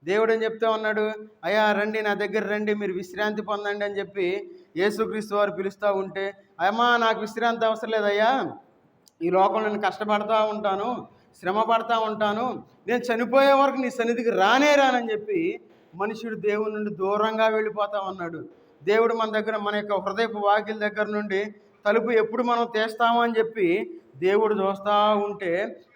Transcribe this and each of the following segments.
దేవుడు ఏం చెప్తా ఉన్నాడు? అయ్యా రండి, నా దగ్గర రండి, మీరు విశ్రాంతి పొందండి అని చెప్పి యేసుక్రీస్తు వారు పిలుస్తూ ఉంటే, అమ్మా నాకు విశ్రాంతి అవసరం లేదయ్యా, ఈ లోకంలో నేను కష్టపడతా ఉంటాను, శ్రమ పడతా ఉంటాను, నేను చనిపోయే వరకు నీ సన్నిధికి రానే రానని చెప్పి మనుషుడు దేవుని నుండి దూరంగా వెళ్ళిపోతా ఉన్నాడు. దేవుడు మన దగ్గర, మన యొక్క హృదయపు వాకిల దగ్గర నుండి తలుపు ఎప్పుడు మనం తీస్తామో అని చెప్పి దేవుడు చూస్తూ ఉంటే,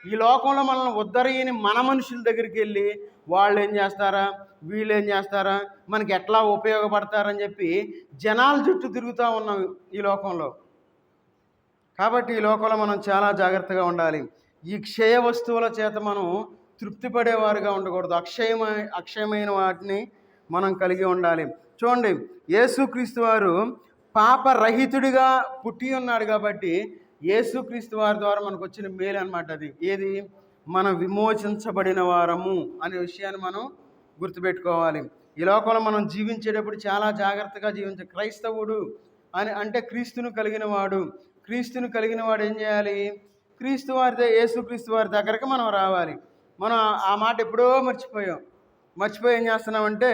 ఈ లోకంలో మనల్ని ఉద్ధరియని మన మనుషుల దగ్గరికి వెళ్ళి వాళ్ళు ఏం చేస్తారా, వీళ్ళు ఏం చేస్తారా, మనకి ఎట్లా ఉపయోగపడతారని చెప్పి జనాల చుట్టూ తిరుగుతూ ఉన్నాం ఈ లోకంలో. కాబట్టి ఈ లోకంలో మనం చాలా జాగ్రత్తగా ఉండాలి. ఈ క్షయ వస్తువుల చేత మనం తృప్తి పడేవారుగా ఉండకూడదు. అక్షయమైన వాటిని మనం కలిగి ఉండాలి. చూడండి, యేసుక్రీస్తు వారు పాపరహితుడిగా పుట్టి ఉన్నాడు కాబట్టి యేసుక్రీస్తు వారి ద్వారా మనకు వచ్చిన మేలు అనమాట. అది ఏది? మనం విమోచించబడిన వారము అనే విషయాన్ని మనం గుర్తుపెట్టుకోవాలి. ఈ లోకంలో మనం జీవించేటప్పుడు చాలా జాగ్రత్తగా జీవించాలి. క్రైస్తవుడు అని అంటే క్రీస్తును కలిగిన వాడు. క్రీస్తును కలిగిన వాడు ఏం చేయాలి? క్రీస్తు వారి యేసుక్రీస్తు వారి దగ్గరకు మనం రావాలి. మనం ఆ మాట ఎప్పుడో మర్చిపోయి ఏం చేస్తున్నామంటే,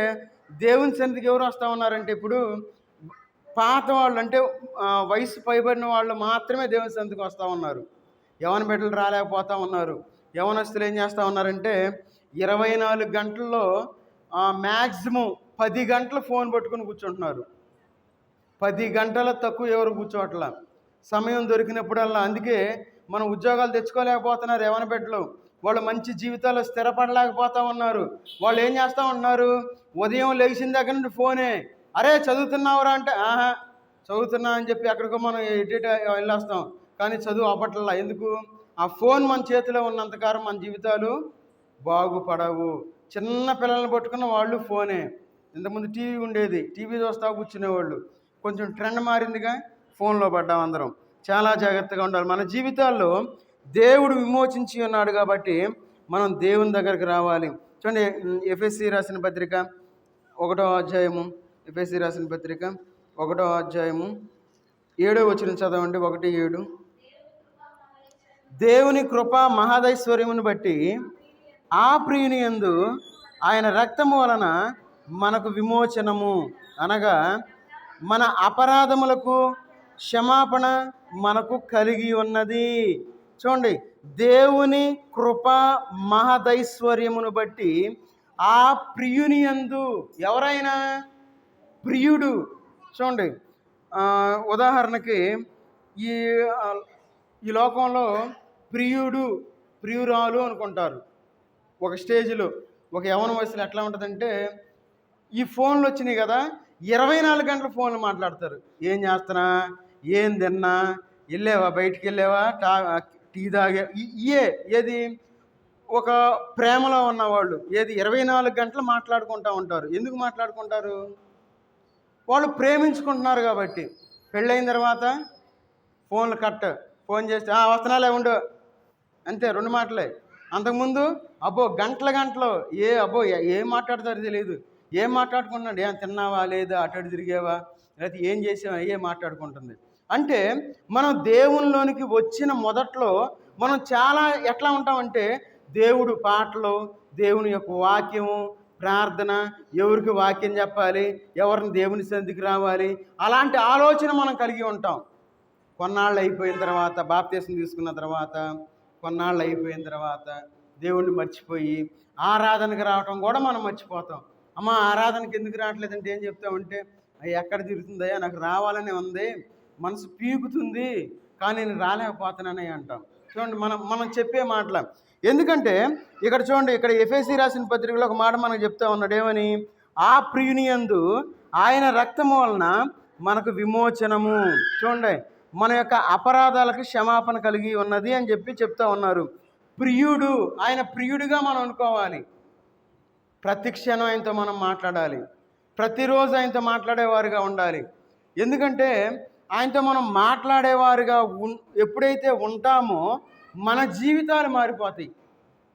దేవుని సన్నిధికి ఎవరు వస్తూ ఉన్నారంటే, ఇప్పుడు పాత వాళ్ళు అంటే వయసు పైబడిన వాళ్ళు మాత్రమే దేవుని సన్నిధికి వస్తూ ఉన్నారు. యవన బిడ్డలు రాలేకపోతూ ఉన్నారు. యవనస్తులు ఏం చేస్తూ ఉన్నారంటే 24 గంటల్లో మ్యాక్సిమం 10 గంటలు ఫోన్ పట్టుకుని కూర్చుంటున్నారు. 10 గంటల తక్కువ ఎవరు కూర్చోవట్లా. సమయం దొరికినప్పుడల్లా. అందుకే మనం ఉద్యోగాలు తెచ్చుకోలేకపోతున్నారు యవన బిడ్డలు. వాళ్ళు మంచి జీవితాలు స్థిరపడలేకపోతూ ఉన్నారు. వాళ్ళు ఏం చేస్తూ ఉంటున్నారు? ఉదయం లేచిన దగ్గర నుండి ఫోనే. అరే చదువుతున్నావురా అంటే, ఆహా చదువుతున్నా అని చెప్పి ఎక్కడికో మనం వెళ్ళొస్తాం, కానీ చదువు అప్పట్లా. ఎందుకు? ఆ ఫోన్ మన చేతిలో ఉన్నంతకాలం మన జీవితాలు బాగుపడవు. చిన్న పిల్లల్ని పట్టుకున్న వాళ్ళు ఫోనే. ఇంతకుముందు టీవీ ఉండేది, టీవీ చూస్తా కూర్చునేవాళ్ళు. కొంచెం ట్రెండ్ మారిందిగా, ఫోన్లో పడ్డాం అందరం. చాలా జాగ్రత్తగా ఉండాలి. మన జీవితాల్లో దేవుడు విమోచించి ఉన్నాడు కాబట్టి మనం దేవుని దగ్గరికి రావాలి. చూడండి, ఎఫెసీ రాసిన పత్రిక 1వ అధ్యాయము, ఎఫెసీ రాసిన పత్రిక 1వ అధ్యాయము 7వ వచనం చదవండి. 1:7. దేవుని కృప మహదైశ్వర్యమును బట్టి ఆ ప్రియుని యందు ఆయన రక్తము వలన మనకు విమోచనము, అనగా మన అపరాధములకు క్షమాపణ మనకు కలిగి ఉన్నది. చూడండి, దేవుని కృప మహదైశ్వర్యమును బట్టి ఆ ప్రియుని యందు, ఎవరైనా ప్రియుడు. చూడండి, ఉదాహరణకి ఈ లోకంలో ప్రియుడు ప్రియురాలు అనుకుంటారు. ఒక స్టేజ్లో ఒక యవన వయసులో ఎట్లా ఉంటుందంటే, ఈ ఫోన్లు వచ్చినాయి కదా, 24 గంటలు ఫోన్లు మాట్లాడతారు. ఏం చేస్తున్నా, ఏం తిన్నా, వెళ్ళావా, బయటికి వెళ్ళావా, టీ తాగా, ఏది ఒక ప్రేమలో ఉన్నవాళ్ళు 24 గంటలు మాట్లాడుకుంటూ ఉంటారు. ఎందుకు మాట్లాడుకుంటారు? వాళ్ళు ప్రేమించుకుంటున్నారు కాబట్టి. పెళ్ళైన తర్వాత ఫోన్లు ఫోన్ చేస్తే వస్తున్నాలే ఉండు, అంతే, 2 మాటలే. అంతకుముందు అబ్బో గంటలు ఏం మాట్లాడతారో తెలియదు. ఏం మాట్లాడుకుంటున్నాడు, ఏం తిన్నావా లేదా, అటు తిరిగావా, లేకపోతే ఏం చేసావా, మాట్లాడుకుంటుంది. అంటే మనం దేవునిలోనికి వచ్చిన మొదట్లో మనం చాలా ఎట్లా ఉంటామంటే, దేవుడు పాటలు, దేవుని యొక్క వాక్యము, ప్రార్థన, ఎవరికి వాక్యం చెప్పాలి, ఎవరిని దేవుని సన్నిధికి రావాలి, అలాంటి ఆలోచన మనం కలిగి ఉంటాం. కొన్నాళ్ళు అయిపోయిన తర్వాత, బాప్తీసం తీసుకున్న తర్వాత, కొన్నాళ్ళు అయిపోయిన తర్వాత దేవుణ్ణి మర్చిపోయి ఆరాధనకు రావటం కూడా మనం మర్చిపోతాం. అమ్మ ఆరాధనకి ఎందుకు రావట్లేదంటే ఏం చెప్తామంటే, ఎక్కడ తిరుగుతుందయ్యా, నాకు రావాలని ఉంది, మనసు పీకుతుంది, కానీ నేను రాలేకపోతున్నానని అంటాం. చూడండి, మనం చెప్పే మాటలు. ఎందుకంటే ఇక్కడ చూడండి, ఇక్కడ ఎఫెసీ రాసిన పత్రికలో ఒక మాట మనకు చెప్తా ఉన్నాడు. ఏమని? ఆ ప్రియుని యందు ఆయన రక్తము వలన మనకు విమోచనము. చూడండి, మన యొక్క అపరాధాలకు క్షమాపణ కలిగి ఉన్నది అని చెప్తా ఉన్నారు. ప్రియుడు, ఆయన ప్రియుడిగా మనం అనుకోవాలి. ప్రతి క్షణం ఆయనతో మనం మాట్లాడాలి. ప్రతిరోజు ఆయనతో మాట్లాడేవారుగా ఉండాలి. ఎందుకంటే ఆయనతో మనం మాట్లాడేవారుగా ఎప్పుడైతే ఉంటామో మన జీవితాలు మారిపోతాయి.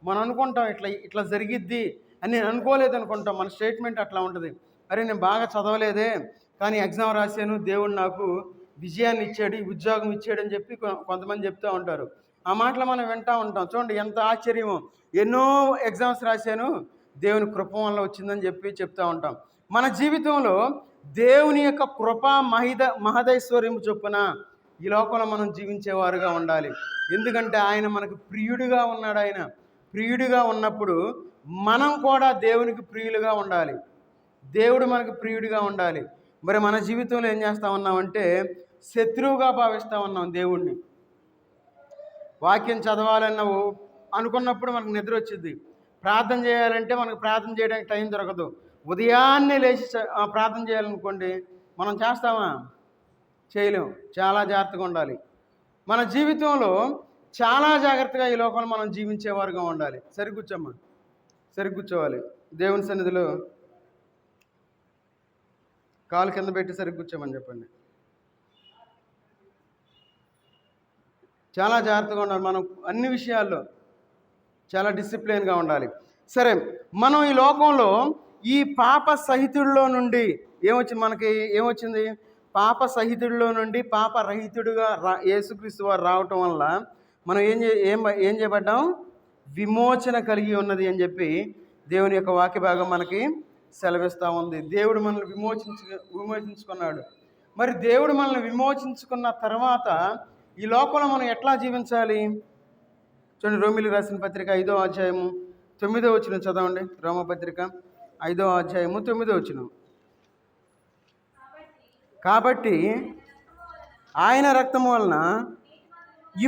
మనం అనుకుంటాం ఇట్లా జరిగిద్ది అని నేను అనుకోలేదు అనుకుంటాం. మన స్టేట్మెంట్ అట్లా ఉంటుంది. అరే నేను బాగా చదవలేదే, కానీ ఎగ్జామ్ రాశాను, దేవుడు నాకు విజయాన్ని ఇచ్చాడు, ఉద్యోగం ఇచ్చాడు అని చెప్పి కొంతమంది చెప్తూ ఉంటారు. ఆ మాటలు మనం వింటూ ఉంటాం. చూడండి ఎంత ఆశ్చర్యమో, ఎన్నో ఎగ్జామ్స్ రాశాను, దేవుని కృప వల్ల వచ్చిందని చెప్తూ ఉంటాం. మన జీవితంలో దేవుని యొక్క కృప మహదైశ్వర్యం చొప్పున ఈ లోకంలో మనం జీవించేవారుగా ఉండాలి. ఎందుకంటే ఆయన మనకు ప్రియుడిగా ఉన్నాడు. ఆయన ప్రియుడిగా ఉన్నప్పుడు మనం కూడా దేవునికి ప్రియులుగా ఉండాలి. దేవుడు మనకు ప్రియుడిగా ఉండాలి. మరి మన జీవితంలో ఏం చేస్తూ ఉన్నామంటే శత్రువుగా భావిస్తూ ఉన్నాం దేవుణ్ణి. వాక్యం చదవాలన్న అనుకున్నప్పుడు మనకు నిద్ర వచ్చింది. ప్రార్థన చేయాలంటే మనకు ప్రార్థన చేయడానికి టైం దొరకదు. ఉదయాన్నే లేచి ప్రార్థన చేయాలనుకోండి, మనం చేస్తామా? చేయలేము. చాలా జాగ్రత్తగా ఉండాలి. మన జీవితంలో చాలా జాగ్రత్తగా ఈ లోకంలో మనం జీవించేవారుగా ఉండాలి. సరికూర్చోమ్మా, సరికూర్చోవాలి. దేవుని సన్నిధిలో కాలు కింద పెట్టి సరికూర్చోమని చెప్పండి. చాలా జాగ్రత్తగా ఉండాలి. మనం అన్ని విషయాల్లో చాలా డిసిప్లిన్గా ఉండాలి. సరే, మనం ఈ లోకంలో ఈ పాప సహితుడిలో నుండి ఏమొచ్చింది? పాప సహితుడిలో నుండి పాపరహితుడుగా యేసుక్రీస్తు వారు రావటం వల్ల మనం ఏం చేయబడ్డాం? విమోచన కలిగి ఉన్నది అని చెప్పి దేవుని యొక్క వాక్య భాగం మనకి సెలవిస్తూ ఉంది. దేవుడు మనల్ని విమోచించుకున్నాడు. మరి దేవుడు మనల్ని విమోచించుకున్న తర్వాత ఈ లోకంలో మనం ఎట్లా జీవించాలి? చూడండి, రోమిలికి రాసిన పత్రిక 5వ అధ్యాయము 9వ వచనం చదవండి. రోమపత్రిక 5వ అధ్యాయము 9వ వచనం. కాబట్టి ఆయన రక్తము వలన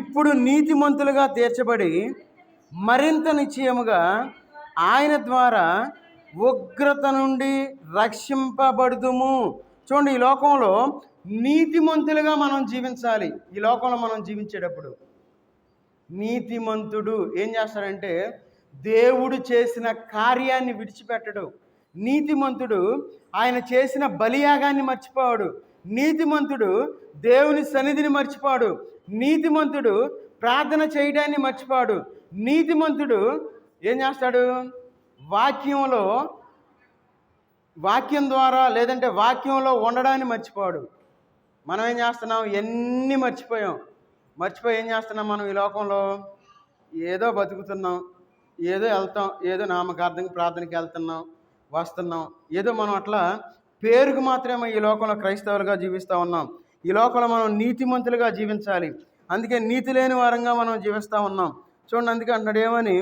ఇప్పుడు నీతిమంతులుగా తీర్చబడి మరింత నిశ్చయముగా ఆయన ద్వారా ఉగ్రత నుండి రక్షింపబడుదుము. చూడండి, ఈ లోకంలో నీతిమంతులుగా మనం జీవించాలి. ఈ లోకంలో మనం జీవించేటప్పుడు నీతిమంతుడు ఏం చేస్తాడంటే దేవుడు చేసిన కార్యాన్ని విడిచిపెట్టడు. నీతిమంతుడు ఆయన చేసిన బలియాగాన్ని మర్చిపోడు. నీతిమంతుడు దేవుని సన్నిధిని మర్చిపోడు. నీతిమంతుడు ప్రార్థన చేయడాన్ని మర్చిపోడు. నీతిమంతుడు ఏం చేస్తాడు? వాక్యం ద్వారా లేదంటే వాక్యంలో ఉండడాన్ని మర్చిపోడు. మనం ఏం చేస్తున్నాం? ఎన్ని మర్చిపోయి ఏం చేస్తున్నాం? మనం ఈ లోకంలో ఏదో బతుకుతున్నాం, ఏదో వెళ్తాం, ఏదో నామకార్థంగా ప్రార్థనకి వెళ్తున్నాం, వస్తున్నాం, ఏదో మనం అట్లా పేరుకు మాత్రమే ఈ లోకంలో క్రైస్తవులుగా జీవిస్తూ ఉన్నాం. ఈ లోకంలో మనం నీతిమంతులుగా జీవించాలి. అందుకే నీతి లేని వారంగా మనం జీవిస్తూ ఉన్నాం. చూడండి, అందుకే అంటాడు ఏమని?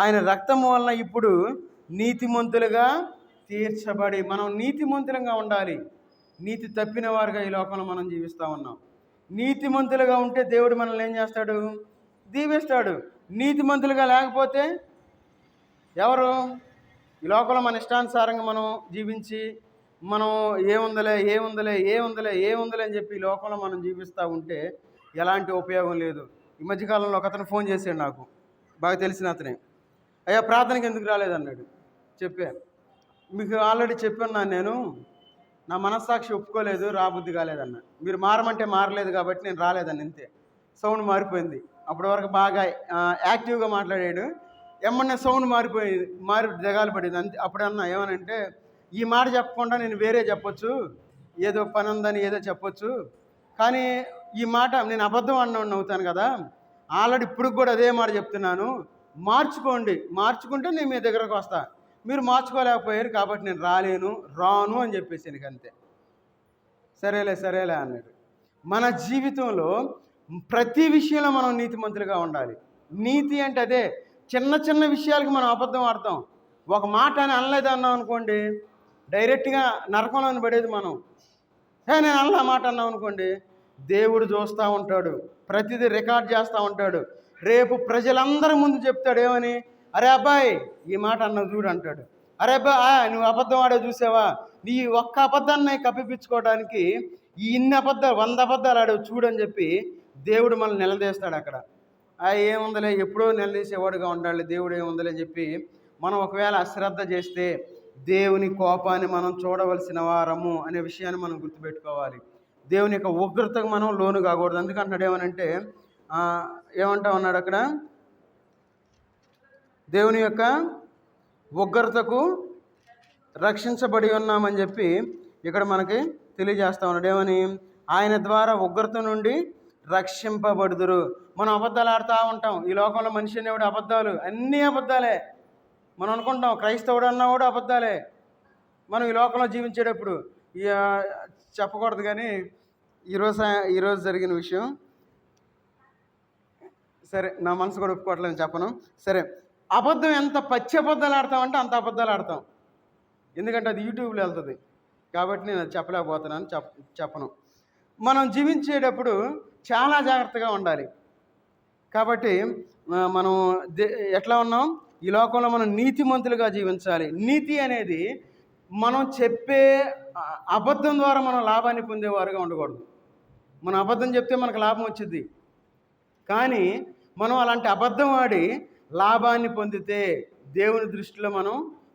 ఆయన రక్తము వలన ఇప్పుడు నీతిమంతులుగా తీర్చబడి. మనం నీతిమంతులుగా ఉండాలి. నీతి తప్పిన వారుగా ఈ లోకంలో మనం జీవిస్తూ ఉన్నాం. నీతిమంతులుగా ఉంటే దేవుడు మనల్ని ఏం చేస్తాడు? దీవిస్తాడు. నీతిమంతులుగా లేకపోతే ఎవరు? ఈ లోకంలో మన ఇష్టానుసారంగా మనం జీవించి మనం ఏముందలే అని చెప్పి ఈ లోకంలో మనం జీవిస్తూ ఉంటే ఎలాంటి ఉపయోగం లేదు. ఈ మధ్యకాలంలో ఒక అతను ఫోన్ చేశాడు నాకు, బాగా తెలిసిన అతనే. అయ్యా, ప్రార్థనకి ఎందుకు రాలేదన్నాడు. మీకు ఆల్రెడీ చెప్పాను, నేను నా మనస్సాక్షి ఒప్పుకోలేదు, రాబుద్ధి కాలేదన్న. మీరు మారమంటే మారలేదు కాబట్టి నేను రాలేదన్న, అంతే. సౌండ్ మారిపోయింది. అప్పటి వరకు బాగా యాక్టివ్గా మాట్లాడాడు. ఏమన్నా సౌండ్ మారి దిగాలు పడింది అంతే. అప్పుడు అన్నా ఏమనంటే, ఈ మాట చెప్పకుండా నేను వేరే చెప్పొచ్చు, ఏదో పని ఉందని ఏదో చెప్పొచ్చు, కానీ ఈ మాట నేను అబద్ధం అన్నవాడిని అవుతాను కదా. ఆల్రెడీ ఇప్పుడు కూడా అదే మాట చెప్తున్నాను, మార్చుకుంటే నేను మీ దగ్గరకు వస్తా. మీరు మార్చుకోలేకపోయారు కాబట్టి నేను రాను అని చెప్పేసి నీకు అంతే. సరేలే అన్నాడు. మన జీవితంలో ప్రతి విషయంలో మనం నీతిమంతులుగా ఉండాలి. నీతి అంటే అదే. చిన్న విషయాలకి మనం అబద్ధం ఆడతాం. ఒక మాట అని అనలేదన్నాం అనుకోండి, డైరెక్ట్గా నరకంలో పడేది మనం. నేను అలా మాట అన్నాం అనుకోండి, దేవుడు చూస్తూ ఉంటాడు, ప్రతిదీ రికార్డ్ చేస్తూ ఉంటాడు. రేపు ప్రజలందరి ముందు చెప్తాడు ఏమని? అరే అబ్బాయి, ఈ మాట అన్నావు చూడు అంటాడు. అరే అబ్బాయి, నువ్వు అబద్ధం ఆడే చూసావా? నీ ఒక్క అబద్ధాన్ని కప్పిపించుకోవడానికి ఇన్ని అబద్ధాలు 100 అబద్ధాలు ఆడవు చూడని చెప్పి దేవుడు మనల్ని నిలదీస్తాడు అక్కడ. ఏముందలే, ఎప్పుడో నిలదీసేవాడుగా ఉండాలి దేవుడు, ఏముందలే అని చెప్పి మనం ఒకవేళ అశ్రద్ధ చేస్తే దేవుని కోపాన్ని మనం చూడవలసిన వారము అనే విషయాన్ని మనం గుర్తుపెట్టుకోవాలి. దేవుని యొక్క ఉగ్రతకు మనం లోను కాకూడదు. అందుకంటున్నాడు ఏమనంటే, ఏమంటా ఉన్నాడు అక్కడ? దేవుని యొక్క ఉగ్రతకు రక్షించబడి ఉన్నామని చెప్పి ఇక్కడ మనకి తెలియజేస్తా ఉన్నాడు. ఏమని? ఆయన ద్వారా ఉగ్రత నుండి రక్షింపబడుదురు. మనం అబద్ధాలు ఆడుతూ ఉంటాం. ఈ లోకంలో మనిషి అనేవాడు అబద్ధాలు, అన్నీ అబద్ధాలే. మనం అనుకుంటాం క్రైస్తవుడు అన్నవాడు అబద్ధాలే. మనం ఈ లోకంలో జీవించేటప్పుడు ఇక చెప్పకూడదు కానీ ఈరోజు జరిగిన విషయం, సరే నా మనసు కూడా ఒప్పుకోవట్లేదు చెప్పను. సరే, అబద్ధం ఎంత పచ్చి అబద్ధాలు ఆడతామంటే అంత అబద్ధాలు ఆడతాం. ఎందుకంటే అది యూట్యూబ్లో వెళ్తుంది కాబట్టి నేను అది చెప్పలేకపోతున్నాను, చెప్పను. మనం జీవించేటప్పుడు చాలా జాగ్రత్తగా ఉండాలి. కాబట్టి మనం ఎట్లా ఉన్నాం, ఈ లోకంలో మనం నీతిమంతులుగా జీవించాలి. నీతి అనేది మనం చెప్పే అబద్ధం ద్వారా మనం లాభాన్ని పొందేవారుగా ఉండకూడదు. మనం అబద్ధం చెప్తే మనకు లాభం వచ్చింది, కానీ మనం అలాంటి అబద్ధం ఆడి లాభాన్ని పొందితే దేవుని దృష్టిలో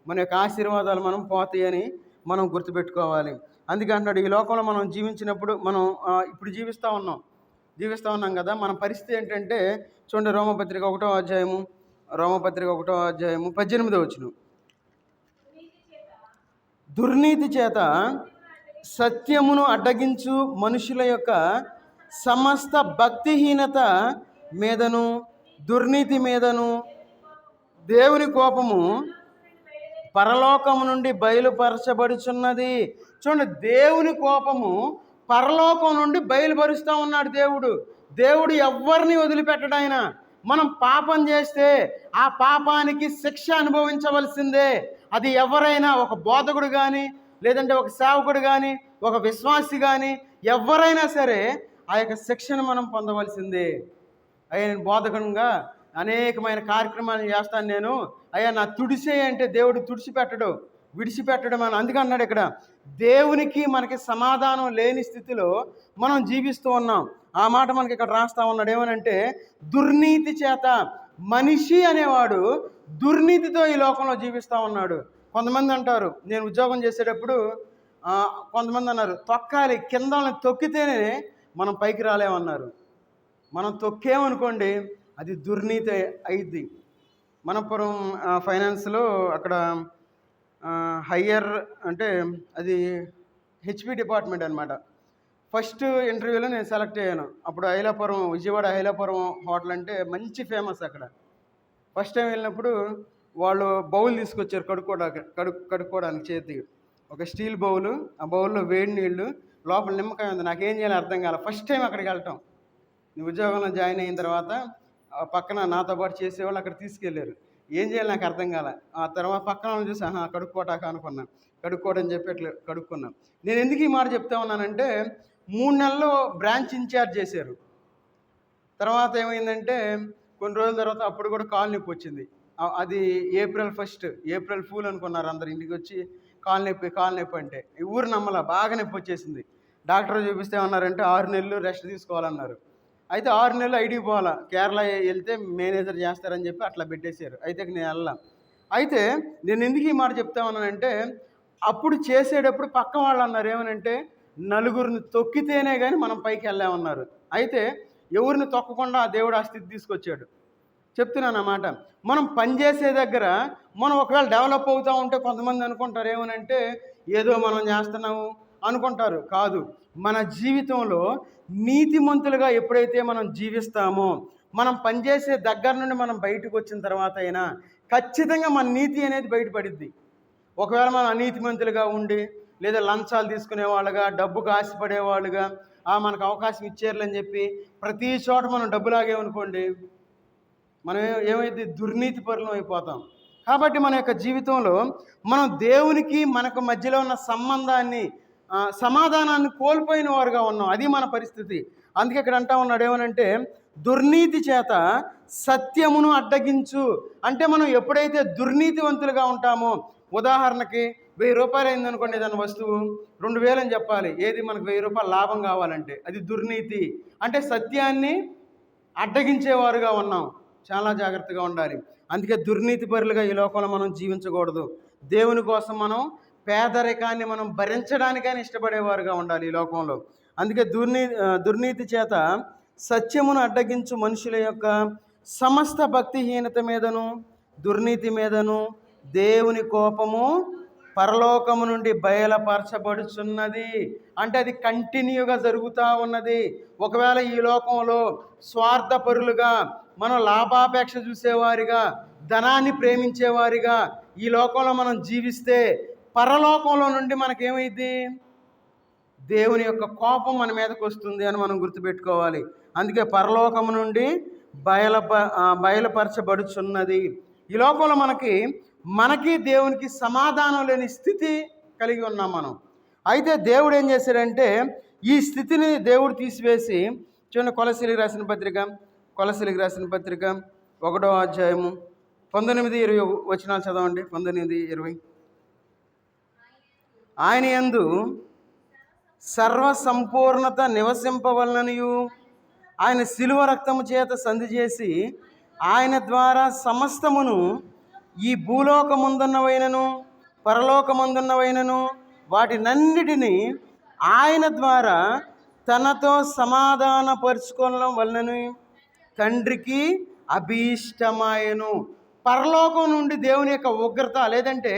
మన యొక్క ఆశీర్వాదాలు మనం పోతాయని మనం గుర్తుపెట్టుకోవాలి. అందుకే అంటున్నాడు, ఈ లోకంలో మనం జీవించినప్పుడు మనం ఇప్పుడు జీవిస్తూ ఉన్నాం కదా, మన పరిస్థితి ఏంటంటే చూడండి, రోమపత్రిక 1వ అధ్యాయము 18వ వచనం. దుర్నీతి చేత సత్యమును అడ్డగించు మనుషుల యొక్క సమస్త భక్తిహీనత మీదను దుర్నీతి మీదను దేవుని కోపము పరలోకము నుండి బయలుపరచబడుచున్నది. చూడండి, దేవుని కోపము పరలోకం నుండి బయలుపరుస్తూ ఉన్నాడు దేవుడు ఎవరిని వదిలిపెట్టడాయన. మనం పాపం చేస్తే ఆ పాపానికి శిక్ష అనుభవించవలసిందే. అది ఎవరైనా, ఒక బోధకుడు కానీ, లేదంటే ఒక సేవకుడు కానీ, ఒక విశ్వాసి కానీ, ఎవరైనా సరే ఆ యొక్క శిక్షను మనం పొందవలసిందే. అయ్యా, నేను బోధకునిగా అనేకమైన కార్యక్రమాలు చేస్తాను, నేను అయ్యా నా తుడిసే అంటే దేవుడు తుడిచిపెట్టడు, విడిచిపెట్టడం అని అందుకే అన్నాడు ఇక్కడ. దేవునికి మనకి సమాధానం లేని స్థితిలో మనం జీవిస్తూ ఉన్నాం. ఆ మాట మనకి ఇక్కడ రాస్తా ఉన్నాడు. ఏమనంటే, దుర్నీతి చేత మనిషి అనేవాడు దుర్నీతితో ఈ లోకంలో జీవిస్తూ ఉన్నాడు. కొంతమంది అంటారు, నేను ఉద్యోగం చేసేటప్పుడు కొంతమంది అన్నారు, తొక్కాలి, కింద తొక్కితేనే మనం పైకి రాలేమన్నారు. మనం తొక్కేమనుకోండి అది దుర్నీతి అయింది. మనపురం ఫైనాన్స్లో అక్కడ హయ్యర్ అంటే అది హెచ్పి డిపార్ట్మెంట్ అనమాట. ఫస్ట్ ఇంటర్వ్యూలో నేను సెలెక్ట్ అయ్యాను. అప్పుడు విజయవాడ ఐలాపురం హోటల్ అంటే మంచి ఫేమస్ అక్కడ. ఫస్ట్ టైం వెళ్ళినప్పుడు వాళ్ళు బౌల్ తీసుకొచ్చారు కడుక్కోవడానికి చేతికి. ఒక స్టీల్ బౌలు, ఆ బౌల్లో వేడి నీళ్ళు, లోపల నిమ్మకాయ ఉంది. నాకేం చేయాలో అర్థం కాలే. ఫస్ట్ టైం అక్కడికి వెళ్ళటం. ఉద్యోగంలో జాయిన్ అయిన తర్వాత పక్కన నాతో పాటు చేసేవాళ్ళు అక్కడ తీసుకెళ్ళారు. ఏం చేయాలి నాకు అర్థం కాలే. ఆ తర్వాత పక్కన వాళ్ళు చూసి కడుక్కోటాక అనుకున్నాను. కడుక్కోవడం చెప్పి అట్లా కడుక్కున్నాను. నేను ఎందుకు ఈ మాట చెప్తా ఉన్నానంటే, 3 నెలలు బ్రాంచ్ ఇన్ఛార్జ్ చేశారు. తర్వాత ఏమైందంటే కొన్ని రోజుల తర్వాత అప్పుడు కూడా కాలు నొప్పి వచ్చింది. అది ఏప్రిల్ 1 ఏప్రిల్ ఫూల్ అనుకున్నారు అందరు. ఇంటికి వచ్చి కాలు నొప్పి అంటే ఈ ఊరు నమ్మలా, బాగా నొప్పి వచ్చేసింది. డాక్టర్ చూపిస్తే ఏమన్నారంటే 6 నెలలు రెస్ట్ తీసుకోవాలన్నారు. అయితే 6 నెలలు ఐడికి పోవాలా, కేరళ వెళ్తే మేనేజర్ చేస్తారని చెప్పి అట్లా పెట్టేశారు. అయితే నేను వెళ్ళాం. అయితే నేను ఎందుకు ఈ మాట చెప్తా ఉన్నానంటే, అప్పుడు చేసేటప్పుడు పక్క వాళ్ళు అన్నారు ఏమనంటే, నలుగురిని తొక్కితేనే కానీ మనం పైకి వెళ్ళామన్నారు. అయితే ఎవరిని తొక్కకుండా దేవుడు ఆ స్థితి తీసుకొచ్చాడు. చెప్తున్నాను అన్నమాట. మనం పనిచేసే దగ్గర మనం ఒకవేళ డెవలప్ అవుతూ ఉంటే కొంతమంది అనుకుంటారు ఏమనంటే, ఏదో మనం చేస్తున్నాము అనుకుంటారు. కాదు, మన జీవితంలో నీతిమంతులుగా ఎప్పుడైతే మనం జీవిస్తామో, మనం పనిచేసే దగ్గర నుండి మనం బయటకు వచ్చిన తర్వాత అయినా ఖచ్చితంగా మన నీతి అనేది బయటపడిద్ది. ఒకవేళ మనం అనీతిమంతులుగా ఉండి, లేదా లంచాలు తీసుకునే వాళ్ళుగా, డబ్బుకు ఆశపడేవాళ్ళుగా, మనకు అవకాశం ఇచ్చేయాలని చెప్పి ప్రతి చోట మనం డబ్బు లాగేమనుకోండి, మనం ఏమైతే దుర్నీతి పరులం అయిపోతాం. కాబట్టి మన యొక్క జీవితంలో మనం దేవునికి మనకు మధ్యలో ఉన్న సమాధానాన్ని కోల్పోయిన వారుగా ఉన్నాం. అది మన పరిస్థితి. అందుకే ఇక్కడ అంటా ఉన్నాడు ఏమనంటే, దుర్నీతి చేత సత్యమును అడ్డగించు. అంటే మనం ఎప్పుడైతే దుర్నీతివంతులుగా ఉంటామో, ఉదాహరణకి 1000 రూపాయలు అయిందనుకోండి, ఏదైనా వస్తువు 2000 అని చెప్పాలి. ఏది మనకు 1000 రూపాయలు లాభం కావాలంటే అది దుర్నీతి. అంటే సత్యాన్ని అడ్డగించేవారుగా ఉన్నాం. చాలా జాగ్రత్తగా ఉండాలి. అందుకే దుర్నీతి పరులుగా ఈ లోకంలో మనం జీవించకూడదు. దేవుని కోసం మనం పేదరికాన్ని మనం భరించడానికైనా ఇష్టపడేవారుగా ఉండాలి ఈ లోకంలో. అందుకే దుర్నీతి చేత సత్యమును అడ్డగించు మనుషుల యొక్క సమస్త భక్తిహీనత మీదను దుర్నీతి మీదను దేవుని కోపము పరలోకము నుండి బయలుపరచబడుచున్నది. అంటే అది కంటిన్యూగా జరుగుతూ ఉన్నది. ఒకవేళ ఈ లోకంలో స్వార్థపరులుగా, మనం లాభాపేక్ష చూసేవారిగా, ధనాన్ని ప్రేమించేవారిగా ఈ లోకంలో మనం జీవిస్తే పరలోకంలో నుండి మనకేమైంది? దేవుని యొక్క కోపం మన మీదకి వస్తుంది అని మనం గుర్తుపెట్టుకోవాలి. అందుకే పరలోకము నుండి బయలుపరచబడుచున్నది. ఈ లోకంలో మనకి దేవునికి సమాధానం లేని స్థితి కలిగి ఉన్నాం మనం. అయితే దేవుడు ఏం చేశాడంటే ఈ స్థితిని దేవుడు తీసివేసి, చూడండి కొలసీలకు రాసిన పత్రిక 1వ అధ్యాయము 19-20 వచనాలు చదవండి. 19-20. ఆయన యందు సర్వ సంపూర్ణత నివసింపవలననియు ఆయన శిలువ రక్తము చేత సంధి చేసి ఆయన ద్వారా సమస్తమును ఈ భూలోకమందున్నవైనను పరలోకమందున్నవైనను వాటినన్నిటినీ ఆయన ద్వారా తనతో సమాధానపరుచుకోవడం వలన తండ్రికి అభీష్టమాయను. పరలోకం నుండి దేవుని యొక్క ఉగ్రత లేదంటే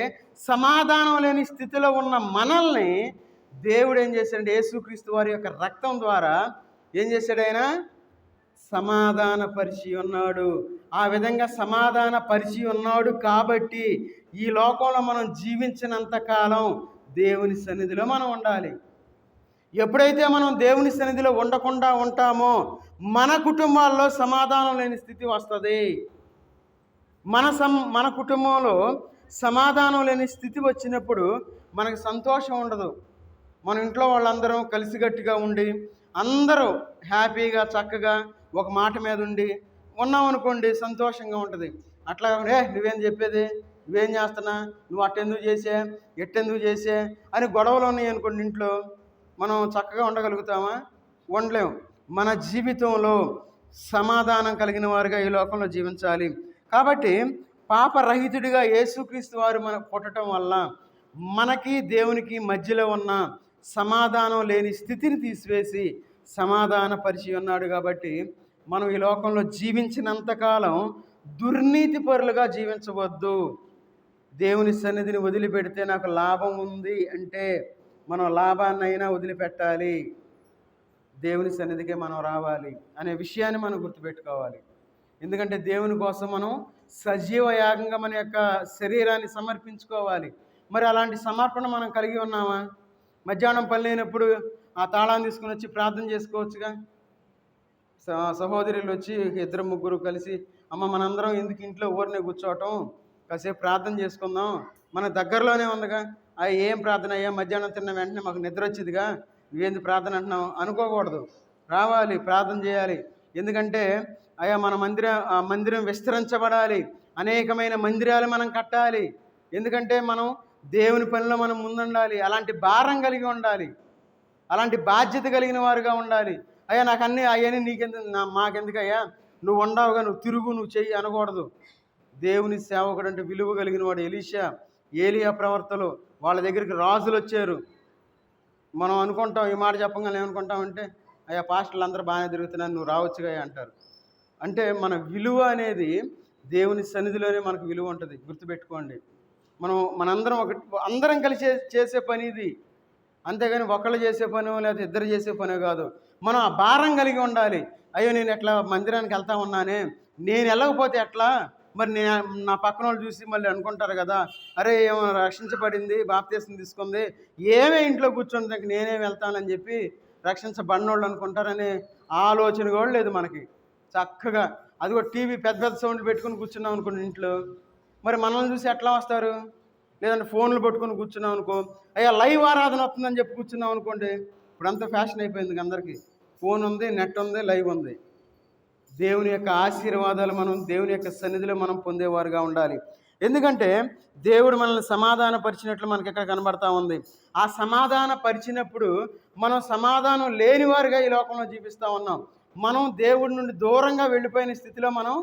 సమాధానం లేని స్థితిలో ఉన్న మనల్ని దేవుడు ఏం చేశాడంటే యేసుక్రీస్తు వారి యొక్క రక్తం ద్వారా ఏం చేశాడు? ఆయన సమాధానపరిచి ఉన్నాడు. ఆ విధంగా సమాధానపరిచి ఉన్నాడు కాబట్టి ఈ లోకంలో మనం జీవించినంత కాలం దేవుని సన్నిధిలో మనం ఉండాలి. ఎప్పుడైతే మనం దేవుని సన్నిధిలో ఉండకుండా ఉంటామో మన కుటుంబాల్లో సమాధానం లేని స్థితి వస్తుంది. మన కుటుంబంలో సమాధానం లేని స్థితి వచ్చినప్పుడు మనకు సంతోషం ఉండదు. మన ఇంట్లో వాళ్ళందరం కలిసికట్టుగా ఉండి అందరూ హ్యాపీగా చక్కగా ఒక మాట మీద ఉండి ఉన్నామనుకోండి, సంతోషంగా ఉంటుంది. అట్లా నువ్వేం చెప్పేది, నువ్వేం చేస్తున్నా, నువ్వు అట్టెందుకు చేసే, ఎట్టెందుకు చేసే అని గొడవలు ఉన్నాయి అనుకోండి, ఇంట్లో మనం చక్కగా ఉండగలుగుతామా? ఉండలేము. మన జీవితంలో సమాధానం కలిగిన వారుగా ఈ లోకంలో జీవించాలి. కాబట్టి పాపరహితుడిగా యేసుక్రీస్తు వారు మనకు పుట్టడం వల్ల మనకి దేవునికి మధ్యలో ఉన్న సమాధానం లేని స్థితిని తీసివేసి సమాధానపరిచి ఉన్నాడు. కాబట్టి మనం ఈ లోకంలో జీవించినంతకాలం దుర్నీతి పరులుగా జీవించవద్దు. దేవుని సన్నిధిని వదిలిపెడితే నాకు లాభం ఉంది అంటే మనం లాభాన్నైనా వదిలిపెట్టాలి, దేవుని సన్నిధికే మనం రావాలి అనే విషయాన్ని మనం గుర్తుపెట్టుకోవాలి. ఎందుకంటే దేవుని కోసం మనం సజీవ యాగంగా మన యొక్క శరీరాన్ని సమర్పించుకోవాలి. మరి అలాంటి సమర్పణ మనం కలిగి ఉన్నామా? మధ్యాహ్నం పని లేనప్పుడు ఆ తాళాన్ని తీసుకుని వచ్చి ప్రార్థన చేసుకోవచ్చుగా. సహోదరులు వచ్చి 2-3 కలిసి, అమ్మ మనందరం ఎందుకు ఇంట్లో ఊరినే కూర్చోవటం, కాసేపు ప్రార్థన చేసుకుందాం, మన దగ్గరలోనే ఉందిగా. ఏం ప్రార్థన అయ్యా, మధ్యాహ్నం తిన్న వెంటనే మాకు నిద్ర వచ్చిందిగా, నువ్వేంది ప్రార్థన అంటున్నావు అనుకోకూడదు. రావాలి, ప్రార్థన చేయాలి. ఎందుకంటే అయ్యా మన మందిరం విస్తరించబడాలి, అనేకమైన మందిరాలు మనం కట్టాలి. ఎందుకంటే మనం దేవుని పనిలో మనం ముందుండాలి. అలాంటి భారం కలిగి ఉండాలి, అలాంటి బాధ్యత కలిగిన వారుగా ఉండాలి. అయ్యా నాకు అవన్నీ నీకెందుకు, మాకెందుకయ్యా, నువ్వు ఉండవుగా, నువ్వు తిరుగు, నువ్వు చెయ్యి అనకూడదు. దేవుని సేవకుడు అంటే విలువ కలిగిన వాడు ఎలీషా, ఏలియా ప్రవర్తలు, వాళ్ళ దగ్గరికి రాజులు వచ్చారు. మనం అనుకుంటాం, ఈ మాట చెప్పగానే ఏమనుకుంటామంటే, అయ్యా పాస్టర్లు అందరూ బాగానే తిరుగుతున్నారు, నువ్వు రావచ్చుగా అంటారు. అంటే మన విలువ అనేది దేవుని సన్నిధిలోనే మనకు విలువ ఉంటుంది. గుర్తుపెట్టుకోండి. మనందరం అందరం కలిసి చేసే పని ఇది, అంతేగాని ఒకళ్ళు చేసే పనో లేదా ఇద్దరు చేసే పనో కాదు. మనం ఆ భారం కలిగి ఉండాలి. అయ్యో నేను ఎట్లా మందిరానికి వెళ్తా ఉన్నానే, నేను వెళ్ళకపోతే ఎట్లా, మరి నా పక్కన వాళ్ళు చూసి మళ్ళీ అనుకుంటారు కదా, అరే ఏమో రక్షించబడింది, బాప్తీసం తీసుకుంది, ఏమే ఇంట్లో కూర్చొని నేనేం వెళ్తానని చెప్పి రక్షించబడినోళ్ళు అనుకుంటారనే ఆలోచన కూడా లేదు మనకి. చక్కగా అదిగో టీవీ పెద్ద సౌండ్లు పెట్టుకుని కూర్చున్నాం అనుకోండి ఇంట్లో, మరి మనల్ని చూసి ఎట్లా వస్తారు? లేదంటే ఫోన్లు పట్టుకొని కూర్చున్నాం అనుకో, అయ్యా లైవ్ ఆరాధన వస్తుందని చెప్పి కూర్చున్నాం అనుకోండి. ఇప్పుడంతా ఫ్యాషన్ అయిపోయింది, అందరికీ ఫోన్ ఉంది, నెట్ ఉంది, లైవ్ ఉంది. దేవుని యొక్క ఆశీర్వాదాలు మనం దేవుని యొక్క సన్నిధిలో మనం పొందేవారుగా ఉండాలి. ఎందుకంటే దేవుడు మనల్ని సమాధానపరిచినట్లు మనకి ఇక్కడ కనబడతా ఉంది. ఆ సమాధానపరిచినప్పుడు మనం సమాధానం లేనివారుగా ఈ లోకంలో జీవిస్తూ ఉన్నాం. మనం దేవుడి నుండి దూరంగా వెళ్ళిపోయిన స్థితిలో మనం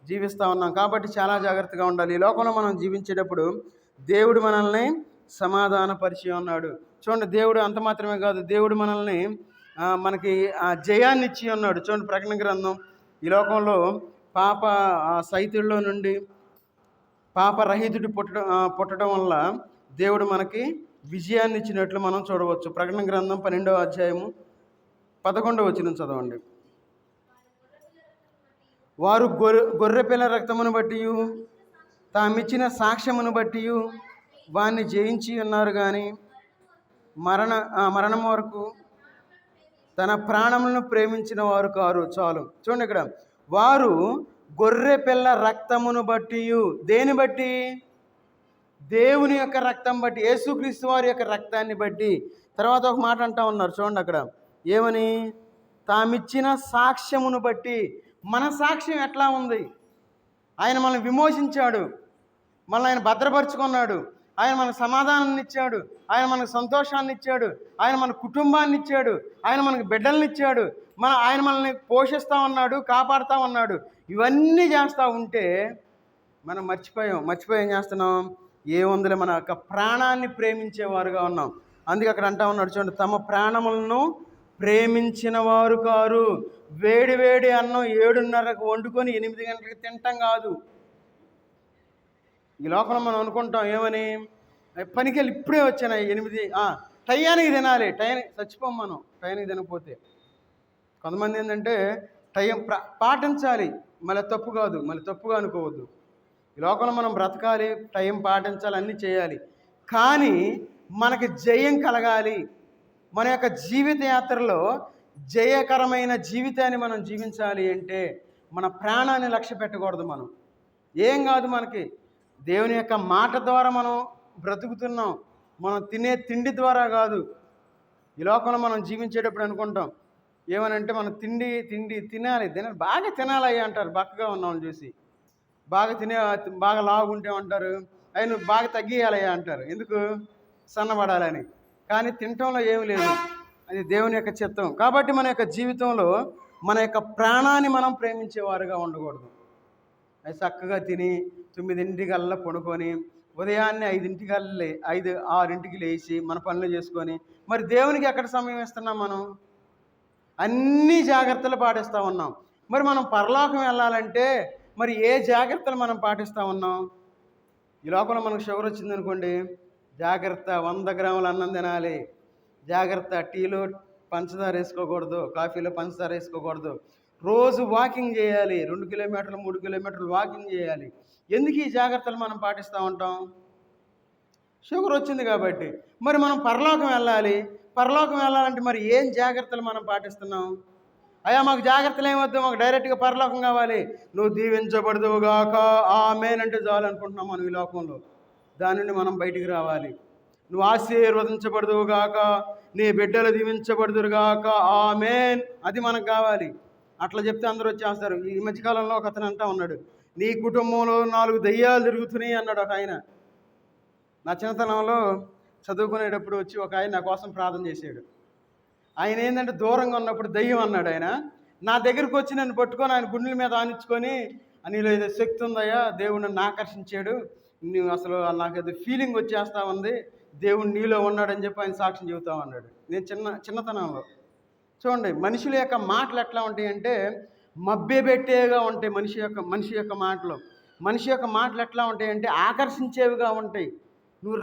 జీవిస్తూ ఉన్నాం. కాబట్టి చాలా జాగ్రత్తగా ఉండాలి. ఈ లోకంలో మనం జీవించేటప్పుడు దేవుడు మనల్ని సమాధానపరిచి ఉన్నాడు. చూడండి, దేవుడు అంత మాత్రమే కాదు, దేవుడు మనల్ని మనకి జయాన్ని ఇచ్చి ఉన్నాడు. చూడండి, ప్రకటన గ్రంథం, ఈ లోకంలో సైతుల్లో నుండి పాపరహితుడు పుట్టడం వల్ల దేవుడు మనకి విజయాన్ని ఇచ్చినట్లు మనం చూడవచ్చు. ప్రకటన గ్రంథం 12వ అధ్యాయము 11వ వచనం చదవండి. వారు గొర్రెపిల్ల రక్తమును బట్టి తామిచ్చిన సాక్ష్యమును బట్టి వారిని జయించి ఉన్నారు కానీ మరణం వరకు తన ప్రాణములను ప్రేమించిన వారు కారు. చాలు చూడండి ఇక్కడ, వారు గొర్రె పిల్ల రక్తమును బట్టి, దేని బట్టి? దేవుని యొక్క రక్తం బట్టి, యేసుక్రీస్తు వారి యొక్క రక్తాన్ని బట్టి. తర్వాత ఒక మాట అంటా ఉన్నారు చూడండి అక్కడ, ఏమని? తామిచ్చిన సాక్ష్యమును బట్టి. మన సాక్ష్యం ఎట్లా ఉంది? ఆయన మనల్ని విమోచించాడు, మనల్ని ఆయన భద్రపరుచుకున్నాడు, ఆయన మనకు సమాధానాన్ని ఇచ్చాడు, ఆయన మనకు సంతోషాన్ని ఇచ్చాడు, ఆయన మన కుటుంబాన్ని ఇచ్చాడు, ఆయన మనకు బిడ్డల్ని ఇచ్చాడు, ఆయన మనల్ని పోషిస్తూ ఉన్నాడు, కాపాడుతూ ఉన్నాడు. ఇవన్నీ చేస్తూ ఉంటే మనం మర్చిపోయాం చేస్తున్నాం, ఏముందిలే, మన యొక్క ప్రాణాన్ని ప్రేమించేవారుగా ఉన్నాం. అందుకే అక్కడ అంటా ఉన్నాడు చూడండి, తమ ప్రాణములను ప్రేమించిన వారు కారు. వేడి వేడి అన్నం 7:30కు వండుకొని 8 గంటలకు తింటాం కాదు. ఈ లోకంలో మనం అనుకుంటాం ఏమని, పనికి వెళ్ళి ఇప్పుడే వచ్చాను 8 టయానికి తినాలి, టయానికి చచ్చిపోం మనం టయానికి తినకపోతే. కొంతమంది ఏంటంటే టైం పాటించాలి, మళ్ళీ తప్పు కాదు, మళ్ళీ తప్పుగా అనుకోవద్దు. ఈ లోకంలో మనం బ్రతకాలి, టైం పాటించాలి, అన్నీ చేయాలి. కానీ మనకి జయం కలగాలి, మన యొక్క జీవిత యాత్రలో జయకరమైన జీవితాన్ని మనం జీవించాలి అంటే మన ప్రాణాన్ని లక్ష్య పెట్టకూడదు. మనం ఏం కాదు, మనకి దేవుని యొక్క మాట ద్వారా మనం బ్రతుకుతున్నాం, మనం తినే తిండి ద్వారా కాదు. ఈ లోకంలో మనం జీవించేటప్పుడు అనుకుంటాం ఏమనంటే, మనం తినాలి, బాగా తినాలయ్యా అంటారు. బక్కగా ఉన్నామని చూసి బాగా లాగుంటే అంటారు, అవి నువ్వు బాగా తగ్గియాలయ్యా అంటారు. ఎందుకు? సన్నబడాలని. కానీ తినటంలో ఏమి లేదు, అది దేవుని యొక్క చిత్తం. కాబట్టి మన యొక్క జీవితంలో మన యొక్క ప్రాణాన్ని మనం ప్రేమించేవారుగా ఉండకూడదు. అది చక్కగా తిని 9 పడుకొని ఉదయాన్నే 6 లేచి మన పనులు చేసుకొని, మరి దేవునికి ఎక్కడ సమయం ఇస్తున్నాం? మనం అన్ని జాగ్రత్తలు పాటిస్తూ ఉన్నాం. మరి మనం పరలోకం వెళ్ళాలంటే మరి ఏ జాగ్రత్తలు మనం పాటిస్తూ ఉన్నాం? ఈ లోకంలో మనకు షుగర్ వచ్చిందనుకోండి, జాగ్రత్త, 100 గ్రాముల అన్నం తినాలి, జాగ్రత్త, టీలో పంచదార వేసుకోకూడదు, కాఫీలో పంచదార వేసుకోకూడదు, రోజు వాకింగ్ చేయాలి, 2 కిలోమీటర్లు 3 కిలోమీటర్లు వాకింగ్ చేయాలి. ఎందుకు ఈ జాగ్రత్తలు మనం పాటిస్తూ ఉంటాం? షుగర్ వచ్చింది కాబట్టి. మరి మనం పరలోకం వెళ్ళాలంటే మరి ఏం జాగ్రత్తలు మనం పాటిస్తున్నాం? అయ్యా మాకు జాగ్రత్తలు ఏమొద్దు, మాకు డైరెక్ట్గా పరలోకం కావాలి, నువ్వు దీవించబడదువుగాక ఆమేన్ అంటే చాలు అనుకుంటున్నాం మనం ఈ లోకంలో. దాని నుండి మనం బయటికి రావాలి. నువ్వు ఆశీర్వదించబడదువుగాక, నీ బిడ్డలు దీవించబడుదురుగాక ఆమేన్, అది మనకు కావాలి. అట్లా చెప్తే అందరూ వచ్చేస్తారు. ఈ మధ్యకాలంలో ఒక అతను అంటా ఉన్నాడు, నీ కుటుంబంలో 4 దయ్యాలు తిరుగుతున్నాయి అన్నాడు ఒక ఆయన. నా చిన్నతనంలో చదువుకునేటప్పుడు వచ్చి ఒక ఆయన నా కోసం ప్రార్థన చేశాడు. ఆయన ఏంటంటే దూరంగా ఉన్నప్పుడు దయ్యం అన్నాడు ఆయన. నా దగ్గరికి వచ్చి నన్ను పట్టుకొని ఆయన గుండెల మీద ఆనించుకొని, నీలో ఏదో శక్తి ఉందయ్యా, దేవుడు నన్ను ఆకర్షించాడు, నువ్వు అసలు నాకు ఏదో ఫీలింగ్ వచ్చేస్తా ఉంది, దేవుడు నీలో ఉన్నాడని చెప్పి ఆయన సాక్ష్యం చెబుతా ఉన్నాడు. నేను చిన్నతనంలో చూడండి, మనుషుల యొక్క మాటలు ఎట్లా ఉంటాయి అంటే మభ్యపెట్టేగా ఉంటాయి. మనిషి యొక్క మాటలు ఎట్లా ఉంటాయంటే ఆకర్షించేవిగా ఉంటాయి. నువ్వు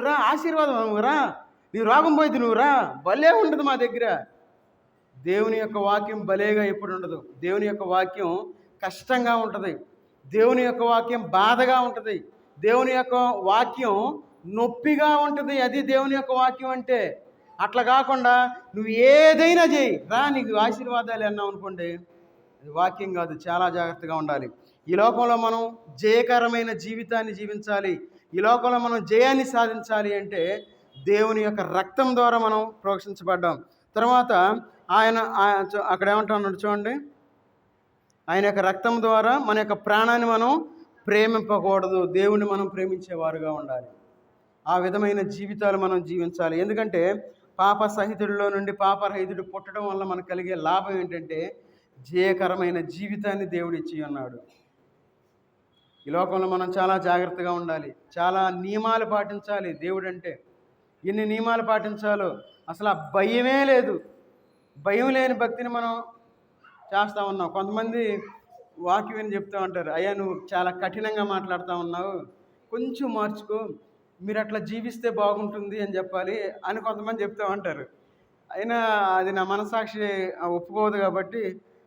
రా ఆశీర్వాదం, నీ రోగం పోయింది, నువ్వు రా, భలే ఉంటుంది మా దగ్గర. దేవుని యొక్క వాక్యం భలేగా ఎప్పుడు ఉండదు. దేవుని యొక్క వాక్యం కష్టంగా ఉంటుంది, దేవుని యొక్క వాక్యం బాధగా ఉంటుంది, దేవుని యొక్క వాక్యం నొప్పిగా ఉంటుంది. అది దేవుని యొక్క వాక్యం అంటే. అట్లా కాకుండా నువ్వు ఏదైనా చేయి, రా నీకు ఆశీర్వాదాలు అన్నావు అనుకోండి, అది వాక్యం కాదు. చాలా జాగ్రత్తగా ఉండాలి. ఈ లోకంలో మనం జయకరమైన జీవితాన్ని జీవించాలి, ఈ లోకంలో మనం జయాన్ని సాధించాలి అంటే దేవుని యొక్క రక్తం ద్వారా మనం ప్రోక్షించబడ్డాం. తర్వాత ఆయన అక్కడ ఏమంటున్నాడు చూడండి, ఆయన యొక్క రక్తం ద్వారా మన యొక్క ప్రాణాన్ని మనం ప్రేమింపకూడదు, దేవుణ్ణి మనం ప్రేమించేవారుగా ఉండాలి. ఆ విధమైన జీవితాలు మనం జీవించాలి. ఎందుకంటే పాప సహితుడిలో నుండి పాపరహితుడు పుట్టడం వల్ల మనకు కలిగే లాభం ఏంటంటే జయకరమైన జీవితాన్ని దేవుడు ఇచ్చి ఉన్నాడు. ఈ లోకంలో మనం చాలా జాగ్రత్తగా ఉండాలి, చాలా నియమాలు పాటించాలి. దేవుడు అంటే ఎన్ని నియమాలు పాటించాలో అసలు ఆ భయమే లేదు. భయం లేని భక్తిని మనం చేస్తూ ఉన్నాం. కొంతమంది వాక్యం చెప్తూ ఉంటారు, అయ్యా నువ్వు చాలా కఠినంగా మాట్లాడుతూ ఉన్నావు, కొంచెం మార్చుకో, మీరు అట్లా జీవిస్తే బాగుంటుంది అని చెప్పాలి అని కొంతమంది చెప్తూ ఉంటారు. అయినా అది నా మనసాక్షి ఒప్పుకోదు కాబట్టి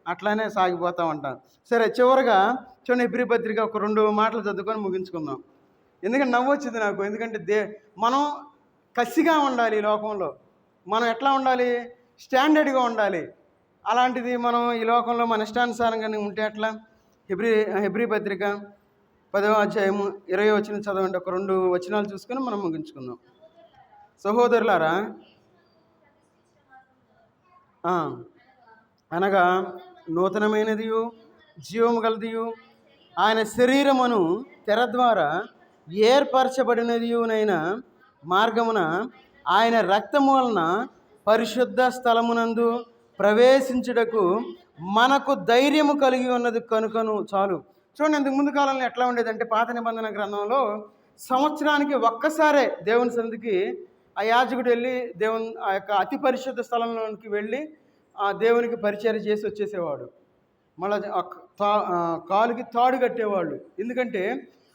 అట్లానే సాగిపోతూ ఉంటాను. సరే, చివరిగా చూడండి హెబ్రీ పత్రిక ఒక 2 మాటలు చదువుకొని ముగించుకుందాం. ఎందుకంటే నవ్వు వచ్చింది నాకు. ఎందుకంటే మనం కసిగా ఉండాలి ఈ లోకంలో. మనం ఎట్లా ఉండాలి? స్టాండర్డ్గా ఉండాలి. అలాంటిది మనం ఈ లోకంలో మన ఇష్టానుసారంగానే ఉంటే ఎట్లా? హెబ్రీ పత్రిక 10వ అధ్యాయము 20వ వచనం చదవండి. ఒక 2 వచనాలు చూసుకొని మనం ముగించుకుందాం. సహోదరులారా, అనగా నూతనమైనదియు జీవము గలదియు ఆయన శరీరమును తెర ద్వారా ఏర్పరచబడినదియునైన మార్గమున ఆయన రక్తము వలన పరిశుద్ధ స్థలమునందు ప్రవేశించుటకు మనకు ధైర్యము కలిగి ఉన్నది కనుకను చాలు. చూడండి, ఇంతకు ముందు కాలంలో ఎట్లా ఉండేదంటే పాత నిబంధన గ్రంథంలో సంవత్సరానికి ఒక్కసారే దేవుని సన్నిధికి ఆ యాజకుడు వెళ్ళి ఆ యొక్క అతి పరిశుద్ధ స్థలంలోనికి వెళ్ళి ఆ దేవునికి పరిచర్య చేసి వచ్చేసేవాడు. మళ్ళీ కాలుకి తాడు కట్టేవాళ్ళు. ఎందుకంటే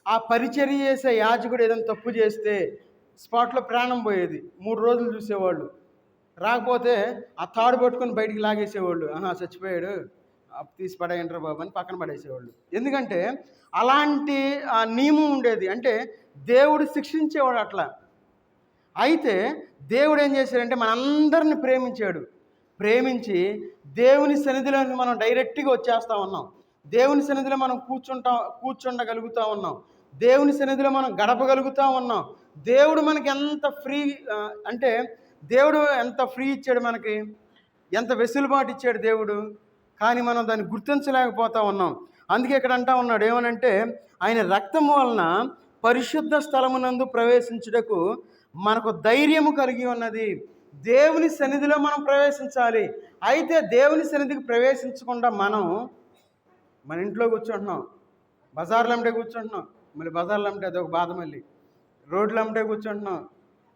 ఆ పరిచర్య చేసే యాజకుడు ఏదైనా తప్పు చేస్తే స్పాట్లో ప్రాణం పోయేది. 3 రోజులు చూసేవాళ్ళు. రాకపోతే ఆ తాడు పట్టుకొని బయటికి లాగేసేవాళ్ళు. చచ్చిపోయాడు, తీసి పడేయంటారు బాబు అని పక్కన పడేసేవాళ్ళు. ఎందుకంటే అలాంటి ఆ నియమం ఉండేది. అంటే దేవుడు శిక్షించేవాడు అట్లా. అయితే దేవుడు ఏం చేశాడంటే మనందరిని ప్రేమించి దేవుని సన్నిధిలోకి మనం డైరెక్ట్గా వచ్చేస్తూ ఉన్నాం. దేవుని సన్నిధిలో మనం కూర్చుండగలుగుతూ ఉన్నాం. దేవుని సన్నిధిలో మనం గడపగలుగుతూ ఉన్నాం. దేవుడు మనకి ఎంత ఫ్రీ అంటే దేవుడు ఎంత ఫ్రీ ఇచ్చాడు, మనకి ఎంత వెసులుబాటు ఇచ్చాడు దేవుడు. కానీ మనం దాన్ని గుర్తించలేకపోతూ ఉన్నాం. అందుకే ఇక్కడ అంటా ఉన్నాడు ఏమనంటే ఆయన రక్తము వలన పరిశుద్ధ స్థలమునందు ప్రవేశించుటకు మనకు ధైర్యము కలిగి ఉన్నది. దేవుని సన్నిధిలో మనం ప్రవేశించాలి. అయితే దేవుని సన్నిధికి ప్రవేశించకుండా మనం మన ఇంట్లో కూర్చుంటున్నాం, బజార్లు అమ్మటే కూర్చుంటున్నాం. మళ్ళీ బజార్లు అమ్మటే అదొక బాధ. మళ్ళీ రోడ్లు అమ్మటే కూర్చుంటున్నాం.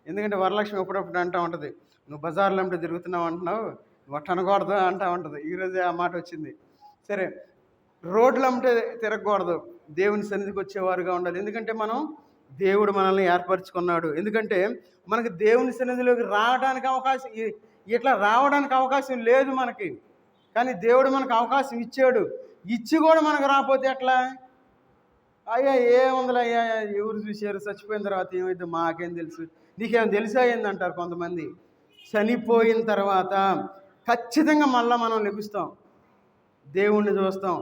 ఎందుకంటే వరలక్ష్మి ఎప్పుడప్పుడు అంటూ ఉంటుంది, నువ్వు బజార్లు అమ్మటే తిరుగుతున్నావు అంటున్నావు, నువ్వు అనకూడదు అంటూ ఉంటుంది. ఈరోజే ఆ మాట వచ్చింది. సరే, రోడ్లు అమ్మటే తిరగకూడదు, దేవుని సన్నిధికి వచ్చేవారుగా ఉండాలి. ఎందుకంటే దేవుడు మనల్ని ఏర్పరచుకున్నాడు. ఎందుకంటే మనకి దేవుని సన్నిధిలోకి రావడానికి అవకాశం లేదు మనకి. కానీ దేవుడు మనకు అవకాశం ఇచ్చాడు. ఇచ్చి కూడా మనకు రాకపోతే ఎట్లా? అయ్యా ఏముందిలే అయ్యా, ఎవరు చూశారు, చచ్చిపోయిన తర్వాత ఏమైతే మాకేం తెలుసు, నీకేం తెలిసా ఏందంటారు కొంతమంది. చనిపోయిన తర్వాత ఖచ్చితంగా మళ్ళీ మనం లెగుస్తాం, దేవుణ్ణి చూస్తాం,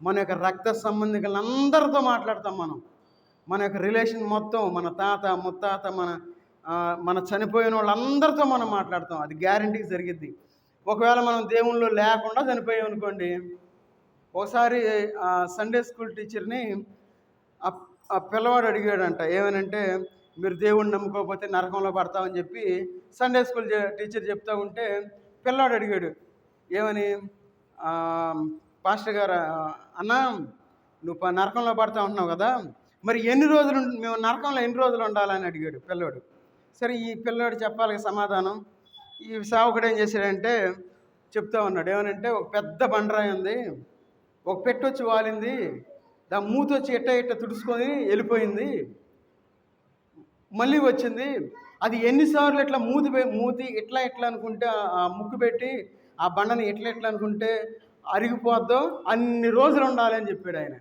మన యొక్క రక్త సంబంధికులందరితో మాట్లాడతాం. మన యొక్క రిలేషన్ మొత్తం, మన తాత ముత్తాత మన చనిపోయిన వాళ్ళందరితో మనం మాట్లాడతాం. అది గ్యారంటీకి జరిగిద్ది. ఒకవేళ మనం దేవుళ్ళు లేకుండా చనిపోయాం అనుకోండి. ఒకసారి సండే స్కూల్ టీచర్ని ఆ పిల్లవాడు అడిగాడంట, ఏమనంటే మీరు దేవుణ్ణి నమ్ముకోకపోతే నరకంలో పడతామని చెప్పి సండే స్కూల్ టీచర్ చెప్తూ ఉంటే పిల్లవాడు అడిగాడు ఏమని, పాస్టర్ గారు అన్నా నువ్వు నరకంలో పడతా ఉంటున్నావు కదా, మరి మేము నరకంలో ఎన్ని రోజులు ఉండాలని అడిగాడు పిల్లోడు. సరే, ఈ పిల్లోడు చెప్పాలి సమాధానం. ఈ సేవకుడు ఏం చేశాడంటే చెప్తా ఉన్నాడు, ఏమనంటే ఒక పెద్ద బండరాయి ఉంది, ఒక పెట్టు వచ్చి వాలింది, దాని మూతి వచ్చి ఇట్ట తుడుచుకొని వెళ్ళిపోయింది, మళ్ళీ వచ్చింది, అది ఎన్నిసార్లు ఇట్లా మూతి ఇట్లా అనుకుంటే ఆ ముక్కు పెట్టి ఆ బండని ఇట్లా అనుకుంటే అరిగిపోద్దో అన్ని రోజులు ఉండాలని చెప్పాడు ఆయన.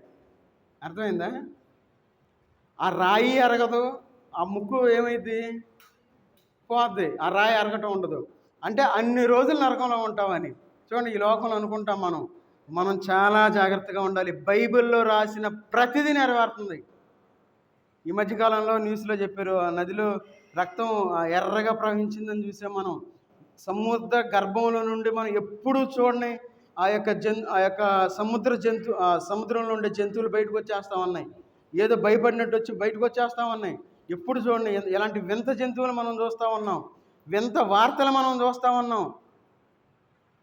అర్థమైందా? ఆ రాయి అరగదు, ఆ ముక్కు ఏమైంది పోద్ది, ఆ రాయి అరగటం ఉండదు. అంటే అన్ని రోజులు నరకంలో ఉంటామని. చూడండి, ఈ లోకంలో అనుకుంటాం మనం చాలా జాగ్రత్తగా ఉండాలి. బైబిల్లో రాసిన ప్రతిదీ నెరవేరుతుంది. ఈ మధ్యకాలంలో న్యూస్లో చెప్పారు, ఆ నదిలో రక్తం ఎర్రగా ప్రవహించిందని చూసాం మనం. సముద్ర గర్భంలో నుండి మనం ఎప్పుడూ చూడని ఆ యొక్క సముద్రంలో ఉండే జంతువులు బయటకు వచ్చేస్తా ఉన్నాయి. ఏదో భయపడినట్టు వచ్చి బయటకు వచ్చేస్తా ఉన్నాయి. ఎప్పుడు చూడండి ఎలాంటి వింత జంతువులు మనం చూస్తూ ఉన్నాం, వింత వార్తలు మనం చూస్తూ ఉన్నాం.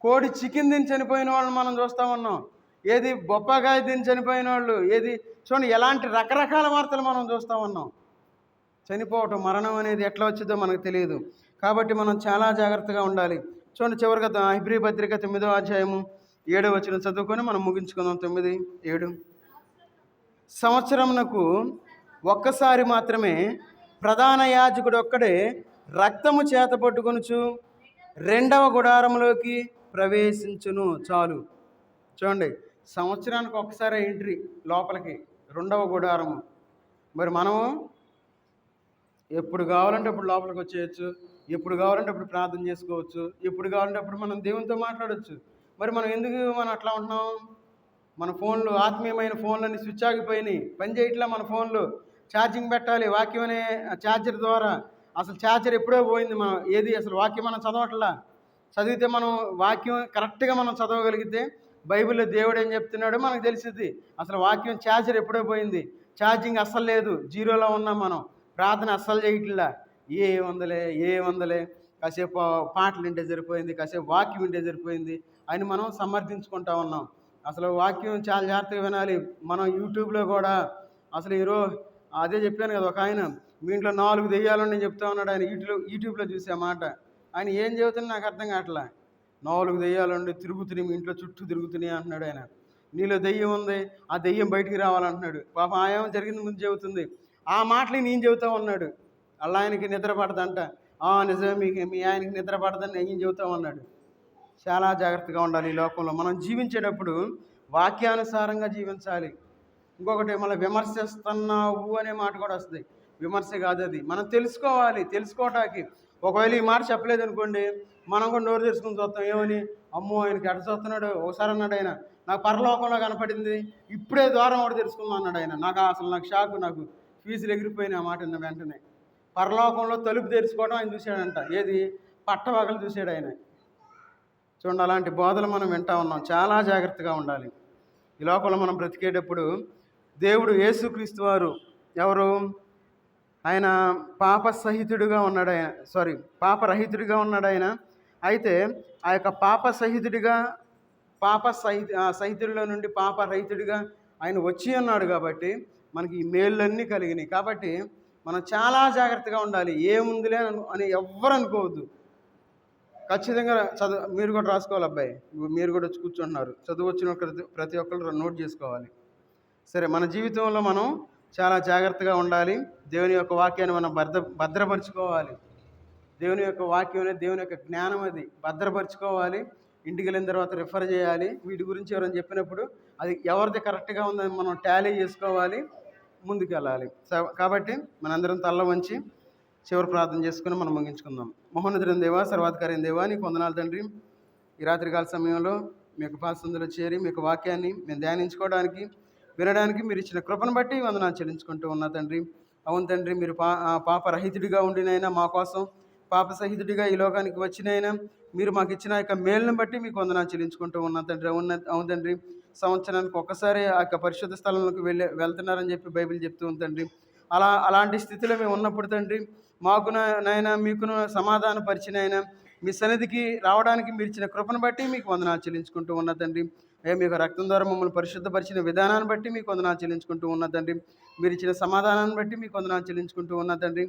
కోడి చికెన్ తిని చనిపోయిన వాళ్ళని మనం చూస్తూ ఉన్నాం. ఏది బొప్పకాయ తిని చనిపోయిన వాళ్ళు, ఏది చూడండి ఎలాంటి రకరకాల వార్తలు మనం చూస్తూ ఉన్నాం. చనిపోవటం, మరణం అనేది ఎట్లా వచ్చిందో మనకు తెలియదు. కాబట్టి మనం చాలా జాగ్రత్తగా ఉండాలి. చూడండి, చివరిగా హెబ్రీ పత్రిక 9వ అధ్యాయము 7వ వచనం చదువుకొని మనం ముగించుకుందాం. 9:7 సంవత్సరమునకు ఒక్కసారి మాత్రమే ప్రధాన యాజకుడు ఒక్కడే రక్తము చేత పట్టుకొనుచు 2వ గుడారములోకి ప్రవేశించును. చాలు. చూడండి, సంవత్సరానికి ఒకసారి ఎంట్రీ లోపలికి, రెండవ గుడారము. మరి మనము ఎప్పుడు కావాలంటే అప్పుడు లోపలికి వచ్చేయచ్చు, ఎప్పుడు కావాలంటే అప్పుడు ప్రార్థన చేసుకోవచ్చు, ఎప్పుడు కావాలంటే అప్పుడు మనం దేవునితో మాట్లాడవచ్చు. మరి మనం అట్లా ఉంటున్నాం? మన ఫోన్లు, ఆత్మీయమైన ఫోన్లన్నీ స్విచ్ ఆగిపోయినాయి, పని చేయట్లా మన ఫోన్లు. ఛార్జింగ్ పెట్టాలి వాక్యం అనే ఛార్జర్ ద్వారా. అసలు ఛార్జర్ ఎప్పుడో పోయింది. మనం అసలు వాక్యం మనం చదవట్లా. చదివితే మనం వాక్యం కరెక్ట్గా మనం చదవగలిగితే బైబిల్లో దేవుడు ఏం చెప్తున్నాడో మనకు తెలిసింది. అసలు వాక్యం ఛార్జర్ ఎప్పుడో పోయింది, ఛార్జింగ్ అస్సలు లేదు, జీరోలో ఉన్నాం మనం. ప్రార్థన అస్సలు చేయట్లా. ఏ వందలే కాసేపు పాటలు వింటే సరిపోయింది, కాసేపు వాక్యం వింటే సరిపోయింది అని మనం సమర్థించుకుంటా ఉన్నాం. అసలు వాక్యం చాలా జాగ్రత్తగా వినాలి. మనం యూట్యూబ్లో కూడా అసలు అదే చెప్పాను కదా, ఒక ఆయన మీ ఇంట్లో 4 దెయ్యాలని నేను చెప్తా ఉన్నాడు. ఆయన యూట్యూబ్లో చూసే మాట. ఆయన ఏం చెబుతున్నా నాకు అర్థం కావట్లా. 4 దెయ్యాలుండి తిరుగుతున్నాయి, మీ ఇంట్లో చుట్టూ తిరుగుతున్నాయి అంటున్నాడు ఆయన. నీలో దెయ్యం ఉంది, ఆ దెయ్యం బయటికి రావాలంటున్నాడు. పాపం ఆయం జరిగింది ముందు చెబుతుంది. ఆ మాటలు నేను చెబుతా ఉన్నాడు. అలా ఆయనకి నిద్ర పడదంట. నిజమే, మీ ఆయనకి నిద్ర పడదని నేను చెబుతా ఉన్నాడు. చాలా జాగ్రత్తగా ఉండాలి ఈ లోకంలో. మనం జీవించేటప్పుడు వాక్యానుసారంగా జీవించాలి. ఇంకొకటి, మళ్ళీ విమర్శిస్తున్నావు అనే మాట కూడా వస్తుంది. విమర్శ కాదు అది, మనం తెలుసుకోవాలి. తెలుసుకోవటానికి ఒకవేళ ఈ మాట చెప్పలేదు అనుకోండి, మనం కూడా నోరు తెరుచుకుని చూస్తాం. ఏమని? అమ్మో, ఆయనకి ఎడ చూస్తున్నాడు. ఒకసారి అన్నాడు ఆయన, నాకు పరలోకంలో కనపడింది, ఇప్పుడే ద్వారం ఒకటి తెరుచుకుందాం అన్నాడు ఆయన. నాకు షాకు, నాకు ఫీజులు ఎగిరిపోయిన ఆ మాట విన్న వెంటనే. పరలోకంలో తలుపు తెరుచుకోవడం ఆయన చూశాడంట. ఏది? పట్టవగలు చూశాడు ఆయన. చూడండి, అలాంటి బోధలు మనం వింటా ఉన్నాం. చాలా జాగ్రత్తగా ఉండాలి. ఈ లోకంలో మనం బ్రతికేటప్పుడు దేవుడు యేసుక్రీస్తు వారు ఎవరు? ఆయన పాపరహితుడిగా ఉన్నాడు ఆయన. అయితే ఆ యొక్క సహితుడిలో నుండి పాపరహితుడిగా ఆయన వచ్చి ఉన్నాడు కాబట్టి మనకి ఈ మేళ్ళన్నీ కలిగినాయి. కాబట్టి మనం చాలా జాగ్రత్తగా ఉండాలి. ఏముందిలే అని ఎవ్వరు అనుకోవద్దు. ఖచ్చితంగా మీరు కూడా రాసుకోవాలి. అబ్బాయి, మీరు కూడా వచ్చి కూర్చుంటున్నారు, చదువు వచ్చిన ప్రతి ఒక్కరు నోట్ చేసుకోవాలి. సరే, మన జీవితంలో మనం చాలా జాగ్రత్తగా ఉండాలి. దేవుని యొక్క వాక్యాన్ని మనం భద్రపరుచుకోవాలి. దేవుని యొక్క వాక్యం అనేది దేవుని యొక్క జ్ఞానం, అది భద్రపరుచుకోవాలి. ఇంటికి వెళ్ళిన తర్వాత రిఫర్ చేయాలి. వీటి గురించి ఎవరైనా చెప్పినప్పుడు అది ఎవరిది కరెక్ట్గా ఉందని మనం టాలీ చేసుకోవాలి, ముందుకు వెళ్ళాలి. కాబట్టి మనందరం తల్ల వంచి చివరి ప్రార్థన చేసుకుని మనం ముగించుకుందాం. మహోన్నతుడైన దేవా, సర్వాధికారైన దేవా, నీకు వందనాలు తండ్రి. ఈ రాత్రికాల సమయంలో మీ యొక్క పాసందులో చేరి మీ యొక్క వాక్యాన్ని మేము ధ్యానించుకోవడానికి, వినడానికి మీరు ఇచ్చిన కృపను బట్టి వందనాలు చెల్లించుకుంటూ ఉన్నా తండ్రి. అవును తండ్రి, మీరు పాపరహితుడిగా ఉండినైనా మా కోసం పాపసహితుడిగా ఈ లోకానికి వచ్చినైనా మీరు మాకు ఇచ్చిన యొక్క మేలును బట్టి మీకు వందనాలు చెల్లించుకుంటూ ఉన్నా తండ్రి. అవును తండ్రి, సంవత్సరానికి ఒక్కసారి ఆ యొక్క పరిశుద్ధ స్థలంలోకి వెళ్తున్నారని చెప్పి బైబిల్ చెప్తూ ఉంది తండ్రి. అలాంటి స్థితిలో మేము ఉన్నప్పుడు తండ్రి, మాకు నాయన మీకును సమాధాన పరిచినైనా మీ సన్నిధికి రావడానికి మీరు ఇచ్చిన కృపను బట్టి మీకు వందనాలు చెల్లించుకుంటూ ఉన్నా తండ్రి. మీకు రక్తం ద్వారా మమ్మల్ని పరిశుద్ధపరిచిన విధానాన్ని బట్టి మీకు వందనాలు చెల్లించుకుంటూ ఉన్నా తండ్రి. మీరు ఇచ్చిన సమాధానాన్ని బట్టి మీకు వందనాలు చెల్లించుకుంటూ ఉన్నా తండ్రి.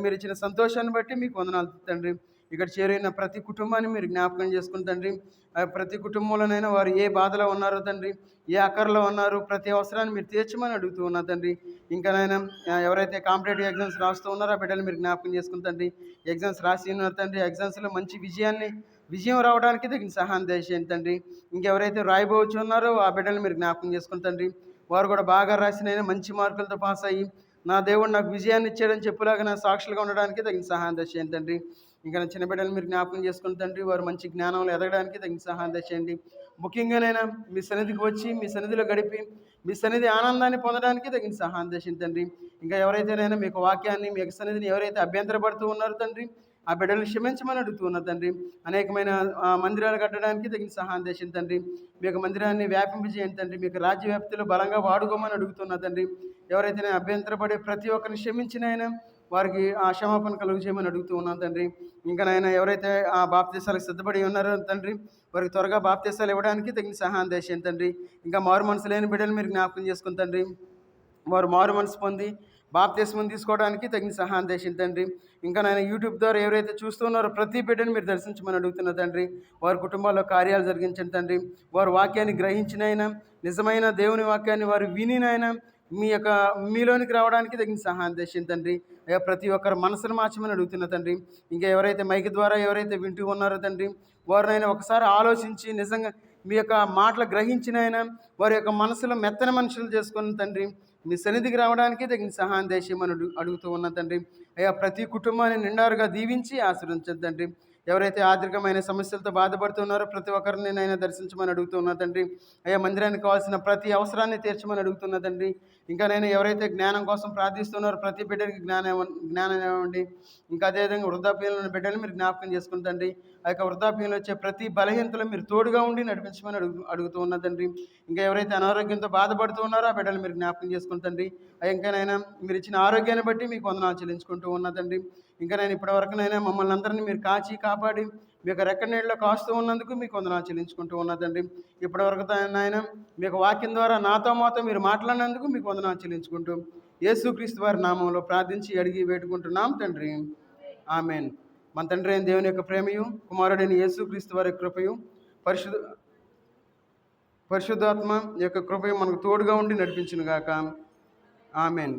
మీరు ఇచ్చిన సంతోషాన్ని బట్టి మీకు వందనాలు తండ్రి. ఇక్కడ చేరిన ప్రతి కుటుంబాన్ని మీరు జ్ఞాపకం చేసుకుని తండ్రి, ప్రతి కుటుంబంలోనైనా వారు ఏ బాధలో ఉన్నారో తండ్రి, ఏ అక్కర్లో ఉన్నారు, ప్రతి అవసరాన్ని మీరు తీర్చమని అడుగుతూ ఉన్నా తండ్రి. ఇంకానైనా ఎవరైతే కాంపిటేటివ్ ఎగ్జామ్స్ రాస్తూ ఉన్నారో ఆ బిడ్డలు మీరు జ్ఞాపకం చేసుకుని తండ్రి. ఎగ్జామ్స్ రాసి ఉన్నారు తండ్రి, ఎగ్జామ్స్లో మంచి విజయం రావడానికి తగిన సహాయం దయచేయండి తండ్రి. ఇంకెవరైతే రాయబోవచ్చు ఉన్నారో ఆ బిడ్డలు మీరు జ్ఞాపకం చేసుకుని తండ్రి, వారు కూడా బాగా రాసినైనా మంచి మార్కులతో పాస్ అయ్యి నా దేవుడు నాకు విజయాన్ని ఇచ్చాడని చెప్పులాగా నా సాక్షులుగా ఉండడానికి తగిన సహాయం దయచేయండి తండ్రి. ఇంకా చిన్న బిడ్డలు మీరు జ్ఞాపకం చేసుకుని తండ్రి, వారు మంచి జ్ఞానంలో ఎదగడానికి తగిన సహాయం దయచేయండి. ముఖ్యంగానైనా మీ సన్నిధికి వచ్చి మీ సన్నిధిలో గడిపి మీ సన్నిధి ఆనందాన్ని పొందడానికి తగిన సహాయం దయచేయండి తండ్రి. ఇంకా ఎవరైతేనైనా మీకు వాక్యాన్ని మీ యొక్క సన్నిధిని ఎవరైతే అభ్యంతరపడుతూ ఉన్నారో తండ్రి, ఆ బిడ్డలను క్షమించమని అడుగుతూ ఉన్నారు తండ్రి. అనేకమైన మందిరాలు కట్టడానికి తగిన సహాయం చేసింది తండ్రి. మీ యొక్క మందిరాన్ని వ్యాపింపజేయండి తండ్రి. మీకు రాజ్య వ్యాప్తిలో బలంగా వాడుకోమని అడుగుతున్నా తండ్రి. ఎవరైతే అభ్యంతరపడే ప్రతి ఒక్కరిని క్షమించినైనా వారికి ఆ క్షమాపణ కలుగు చేయమని అడుగుతూ ఉన్నాను తండ్రి. ఇంకా నాయన ఎవరైతే ఆ బాప్తీసాలకు సిద్ధపడి ఉన్నారో తండ్రి, వారికి త్వరగా బాప్తీసాలు ఇవ్వడానికి తగిన సహాయం చేయండి తండ్రి. ఇంకా మారు మనసు లేని బిడ్డలు మీరు జ్ఞాపకం చేసుకుని తండ్రి, వారు మారు మనసు పొంది బాప్తీసం తీసుకోవడానికి తగిన సహాయం చేసింది తండ్రి. ఇంకా నాయన యూట్యూబ్ ద్వారా ఎవరైతే చూస్తున్నారో ప్రతి బిడ్డను మీరు దర్శించమని అడుగుతున్న తండ్రి. వారి కుటుంబాల్లో కార్యాలు జరిగించండి తండ్రి. వారు వాక్యాన్ని గ్రహించినైనా, నిజమైన దేవుని వాక్యాన్ని వారు వినినైనా మీలోనికి రావడానికి తగిన సహాయం చేసింది తండ్రి. అయ్యా, ప్రతి ఒక్కరు మనసును మార్చమని అడుగుతున్న తండ్రి. ఇంకా ఎవరైతే మైక్ ద్వారా ఎవరైతే వింటూ ఉన్నారో తండ్రి, వారినైనా ఒకసారి ఆలోచించి నిజంగా మీ యొక్క మాటలు గ్రహించిన ఆయన వారి యొక్క మనసులో మెత్తని మనుషులు చేసుకున్న తండ్రి మీ సన్నిధికి రావడానికి తగిన సహాయం దేశమని అడుగుతూ ఉన్న తండ్రి. అయ్యా ప్రతి కుటుంబాన్ని నిండారుగా దీవించి ఆశీర్వదించండి తండ్రి. ఎవరైతే ఆర్థికమైన సమస్యలతో బాధపడుతున్నారో ప్రతి ఒక్కరిని నేను దర్శించమని అడుగుతున్నా తండ్రి. అయ్యా మందిరానికి కావాల్సిన ప్రతి అవసరాన్ని తీర్చమని అడుగుతున్నా తండ్రి. ఇంకా నేను ఎవరైతే జ్ఞానం కోసం ప్రార్థిస్తున్నారో ప్రతి బిడ్డకి జ్ఞానం ఇవ్వండి. ఇంకా అదేవిధంగా వృద్ధాప్యంలో ఉన్న బిడ్డలు మీరు జ్ఞాపకం చేసుకుని తండ్రి. ఆ యొక్క వృద్ధాప్యంలో వచ్చే ప్రతి బలహీనతలో మీరు తోడుగా ఉండి నడిపించమని అడుగుతూ ఉన్న తండ్రి. ఇంకా ఎవరైతే అనారోగ్యంతో బాధపడుతూ ఉన్నారో ఆ బిడ్డలు మీరు జ్ఞాపకం చేసుకుని తండ్రి. ఇంకానైనా మీరు ఇచ్చిన ఆరోగ్యాన్ని బట్టి మీకు వందనాలు చెల్లించుకుంటూ ఉన్న తండ్రి. ఇంకా నేను ఇప్పటివరకునైనా మమ్మల్ని అందరినీ మీరు కాచి కాపాడి మీ యొక్క రెక్క నీళ్ళలో కాస్తూ ఉన్నందుకు మీకు వందనాలు చెల్లించుకుంటూ ఉన్న తండ్రి. ఇప్పటివరకు నాయన మీ యొక్క వాక్యం ద్వారా నాతో మీరు మాట్లాడినందుకు మీకు వందనాలు చెల్లించుకుంటూ యేసుక్రీస్తు వారి నామంలో ప్రార్థించి అడిగి వేడుకుంటున్నాం తండ్రి. ఆమెన్. మన తండ్రి అయిన దేవుని యొక్క ప్రేమయు కుమారుడైన యేసుక్రీస్తు వారి కృపయు పరిశుద్ధాత్మ యొక్క కృపయు మనకు తోడుగా ఉండి నడిపించును గాక. ఆమెన్.